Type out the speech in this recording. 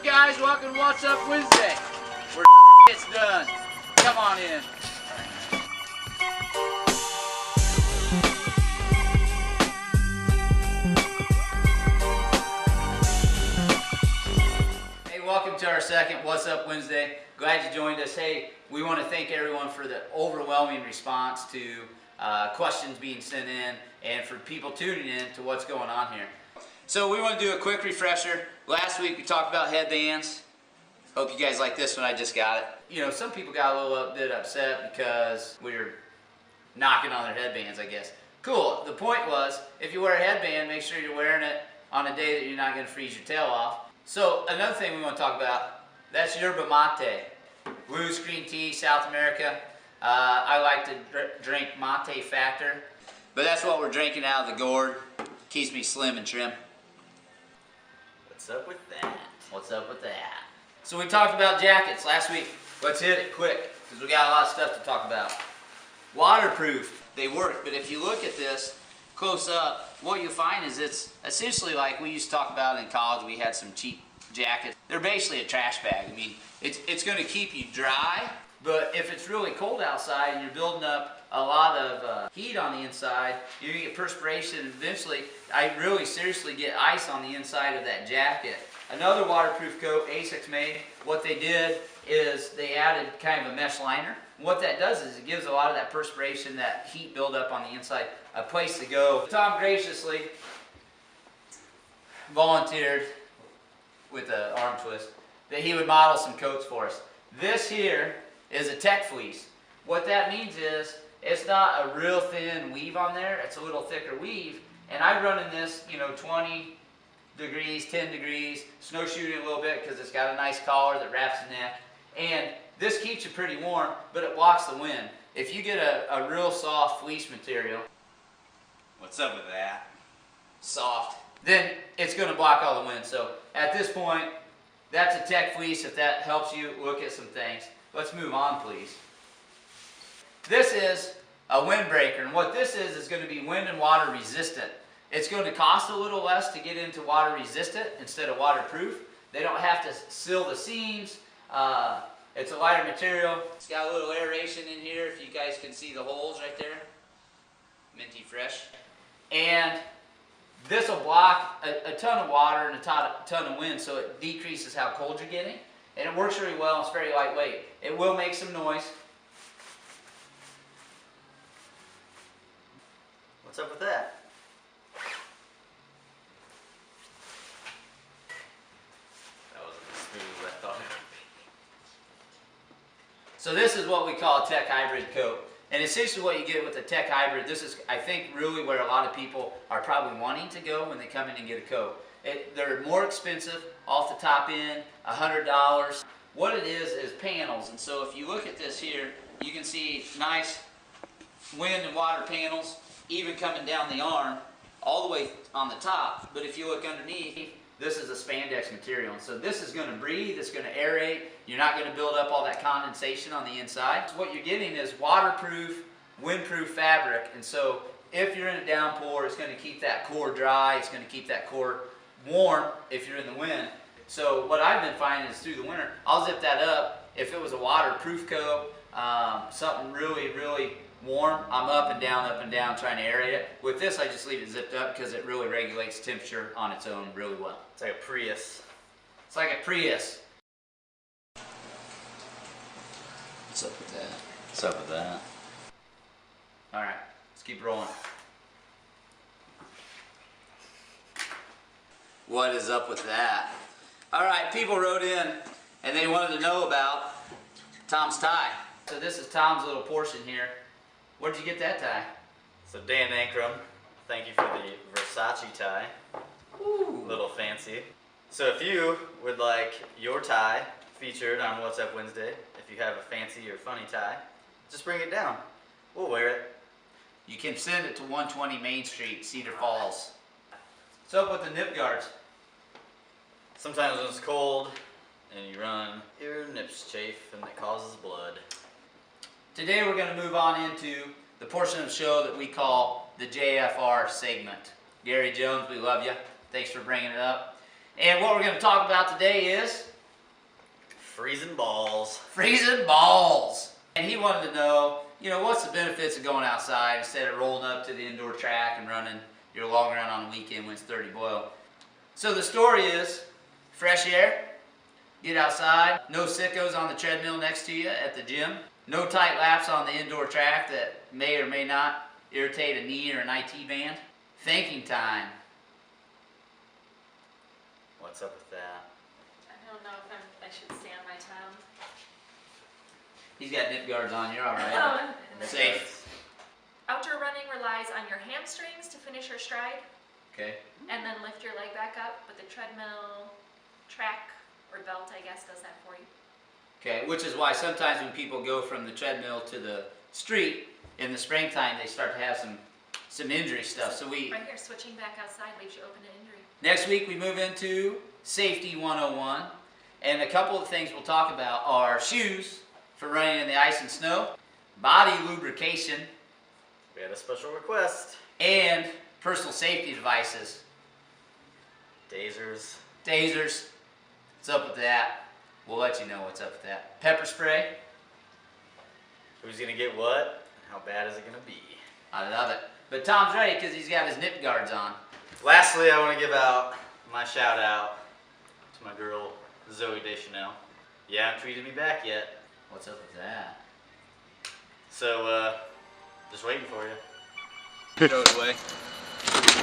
up, guys? Welcome to What's Up Wednesday, where gets done. Come on in. Hey, welcome to our second What's Up Wednesday. Glad you joined us. Hey, we want to thank everyone for the overwhelming response to questions being sent in and for people tuning in to what's going on here. So we want to do a quick refresher. Last week we talked about headbands. Hope you guys like this one. I just got it. You know, some people got a little bit upset because we were knocking on their headbands, I guess. Cool. The point was, if you wear a headband, make sure you're wearing it on a day that you're not going to freeze your tail off. So another thing we want to talk about, that's yerba mate. Blues green tea, South America. I like to drink mate factor, but that's what we're drinking out of the gourd. Keeps me slim and trim. What's up with that? What's up with that? So we talked about jackets last week. Let's hit it quick, because we got a lot of stuff to talk about. Waterproof, they work, but if you look at this close up, what you'll find is it's essentially like we used to talk about in college. We had some cheap jackets. They're basically a trash bag. I mean, it's going to keep you dry, but if it's really cold outside and you're building up a lot of heat on the inside, you're going to get perspiration, and eventually, I really seriously get ice on the inside of that jacket. Another waterproof coat, Asics made, what they did is they added kind of a mesh liner. What that does is it gives a lot of that perspiration, that heat buildup on the inside, a place to go. Tom graciously volunteered with an arm twist that he would model some coats for us. This here is a tech fleece. What that means is it's not a real thin weave on there, it's a little thicker weave, and I run in this, you know, 20 degrees, 10 degrees, snowshoeing a little bit because it's got a nice collar that wraps the neck, and this keeps you pretty warm, but it blocks the wind. If you get a real soft fleece material, what's up with that? Soft, then it's going to block all the wind. So at this point, that's a tech fleece. If that helps you look at some things. Let's move on, please. This is a windbreaker, and what this is going to be wind and water resistant. It's going to cost a little less to get into water resistant instead of waterproof. They don't have to seal the seams. It's a lighter material. It's got a little aeration in here, if you guys can see the holes right there. Minty fresh. And this will block a ton of water and a ton of wind, so it decreases how cold you're getting. And it works really well, and it's very lightweight. It will make some noise. What's up with that? That wasn't as smooth as I thought it would be. So this is what we call a tech hybrid coat. And essentially what you get with a tech hybrid, this is, I think, really where a lot of people are probably wanting to go when they come in and get a coat. They're more expensive, off the top end, $100. What it is panels. And so if you look at this here, you can see nice wind and water panels, even coming down the arm, all the way on the top. But if you look underneath, this is a spandex material. And so this is going to breathe, it's going to aerate. You're not going to build up all that condensation on the inside. So what you're getting is waterproof, windproof fabric. And so if you're in a downpour, it's going to keep that core dry. It's going to keep that core warm if you're in the wind. So what I've been finding is through the winter, I'll zip that up. If it was a waterproof coat, something really, really warm, I'm up and down trying to aerate it. With this, I just leave it zipped up because it really regulates temperature on its own really well. It's like a Prius. It's like a Prius. What's up with that? What's up with that? Alright, let's keep rolling. What is up with that? Alright, people wrote in and they wanted to know about Tom's tie. So this is Tom's little portion here. Where'd you get that tie? So Dan Ankrum, thank you for the Versace tie. Ooh. Little fancy. So if you would like your tie featured on What's Up Wednesday, if you have a fancy or funny tie, just bring it down. We'll wear it. You can send it to 120 Main Street, Cedar Falls. What's up with the nip guards? Sometimes when it's cold and you run, your nips chafe and it causes blood. Today we're going to move on into the portion of the show that we call the JFR segment. Gary Jones, we love you. Thanks for bringing it up. And what we're going to talk about today is freezing balls. Freezing balls. And he wanted to know, you know, what's the benefits of going outside instead of rolling up to the indoor track and running your long run on a weekend when it's 30 below. So the story is, fresh air, get outside, no sickos on the treadmill next to you at the gym, no tight laps on the indoor track that may or may not irritate a knee or an IT band. Thinking time. What's up with that? I don't know if I should stay on my tongue. He's got nip guards on, you're alright. Oh, Safe. outdoor running relies on your hamstrings to finish your stride Okay. and then lift your leg back up, but the treadmill, track, or belt, I guess, does that for you. Okay, which is why sometimes when people go from the treadmill to the street in the springtime, they start to have some injury stuff. So we Right here, switching back outside leaves you open to injury. next week we move into Safety 101, and a couple of things we'll talk about are shoes for running in the ice and snow, body lubrication, We had a special request. and personal safety devices. Tasers. Tasers. What's up with that? We'll let you know what's up with that. Pepper spray. Who's gonna get what? How bad is it gonna be? I love it. But Tom's ready because he's got his nip guards on. Lastly, I want to give out my shout out to my girl Zoe Deschanel. You haven't tweeted me back yet, What's up with that? so just waiting for you. Throw it away.